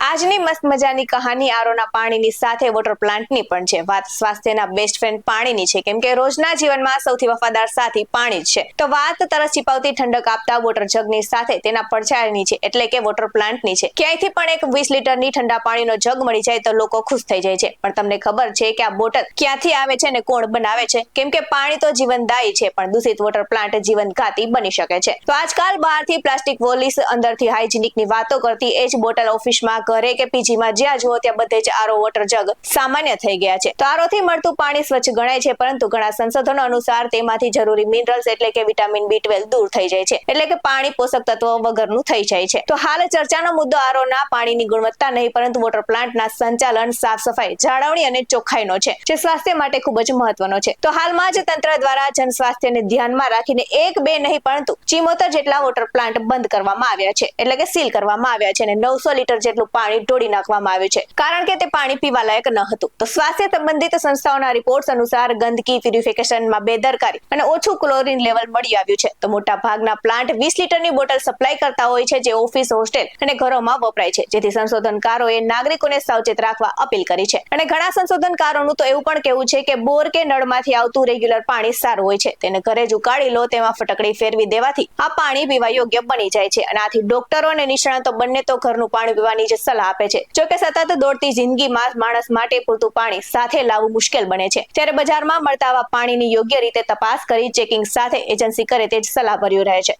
આજની મસ્ત મજાની કહાની આરોના પાણીની સાથે વોટર પ્લાન્ટની પણ છે. વાત સ્વાસ્થ્યના બેસ્ટ ફ્રેન્ડ પાણીની છે, કેમ કે રોજના જીવનમાં સૌથી વફાદાર સાથી પાણી જ છે. તો વાત તરસ છીપાવતી ઠંડક આપતા વોટર જગની સાથે તેના પડછાયાની છે, એટલે કે વોટર પ્લાન્ટની છે. ક્યાંયથી પણ એક 20 લીટરની ઠંડા પાણીનો જગ મળી જાય તો લોકો ખુશ થઈ જાય છે. પણ તમને ખબર છે કે આ બોટલ ક્યાંથી આવે છે અને કોણ બનાવે છે? કેમ કે પાણી તો જીવનદાયી છે, પણ દૂષિત વોટર પ્લાન્ટ જીવનઘાતી બની શકે છે. તો આજકાલ બહારથી પ્લાસ્ટિક વોલીસ, અંદરથી હાઇજીનિકની વાતો કરતી એ જ બોટલ ઓફિસમાં, ઘરે કે પીજીમાં જ્યાં જુઓ ત્યાં બધે જ આરો વોટર જગ સામાન્ય થઈ ગયા છે. તો આરોથી મળતું પાણી સ્વચ્છ ગણાય છે, પરંતુ ઘણા સંશોધનો અનુસાર તેમાંથી જરૂરી મિનરલ્સ એટલે કે વિટામિન B12 દૂર થઈ જાય છે, એટલે કે પાણી પોષક તત્વો વગરનું થઈ જાય છે. તો હાલ ચર્ચાનો મુદ્દો આરોના પાણીની ગુણવત્તા નહીં, પરંતુ વોટર પ્લાન્ટના સંચાલન, સાફ સફાઈ, જાળવણી અને ચોખ્ખાઈનો છે, જે સ્વાસ્થ્ય માટે ખૂબ જ મહત્વનો છે. તો હાલમાં જ તંત્ર દ્વારા જન સ્વાસ્થ્યને ધ્યાનમાં રાખીને 1-2 નહીં, પરંતુ 74 જેટલા વોટર પ્લાન્ટ બંધ કરવામાં આવ્યા છે, એટલે કે સીલ કરવામાં આવ્યા છે, અને 900 લીટર જેટલું પાણી ઢોળી નાખવામાં આવ્યું છે, કારણ કે તે પાણી પીવા લાયક ન હતું. તો સ્વાસ્થ્ય સંબંધિત સંસ્થાઓના રિપોર્ટ્સ અનુસાર ગંદકી, પ્યુરિફિકેશનમાં બેદરકારી અને ઓછું ક્લોરીન લેવલ મળી આવ્યું છે. તો મોટા ભાગના પ્લાન્ટ 20 લીટરની બોટલ સપ્લાય કરતા હોય છે, જે ઓફિસ, હોસ્ટેલ અને ઘરોમાં વપરાય છે, જેથી સંશોધનકારોએ નાગરિકોને સાવચેત રાખવા અપીલ કરી છે. અને ઘણા સંશોધનકારોનું તો એવું પણ કહેવું છે કે બોર કે નળમાંથી આવતું રેગ્યુલર પાણી સારું હોય છે, તેને ઘરે જ ઉકાળી લો, તેમાં ફટકડી ફેરવી દેવાથી આ પાણી પીવા યોગ્ય બની જાય છે. અને આથી ડોક્ટરો અને નિષ્ણાતો બંને તો ઘરનું પાણી પીવાની જ સલાહ આપે છે. જોકે સતત દોડતી જિંદગીમાં માણસ માટે પૂરતું પાણી સાથે લાવવું મુશ્કેલ બને છે, ત્યારે બજારમાં મળતા આવા પાણીની યોગ્ય રીતે તપાસ કરી ચેકિંગ સાથે એજન્સી કરે તે જ સલાહ ભર્યું રહે છે.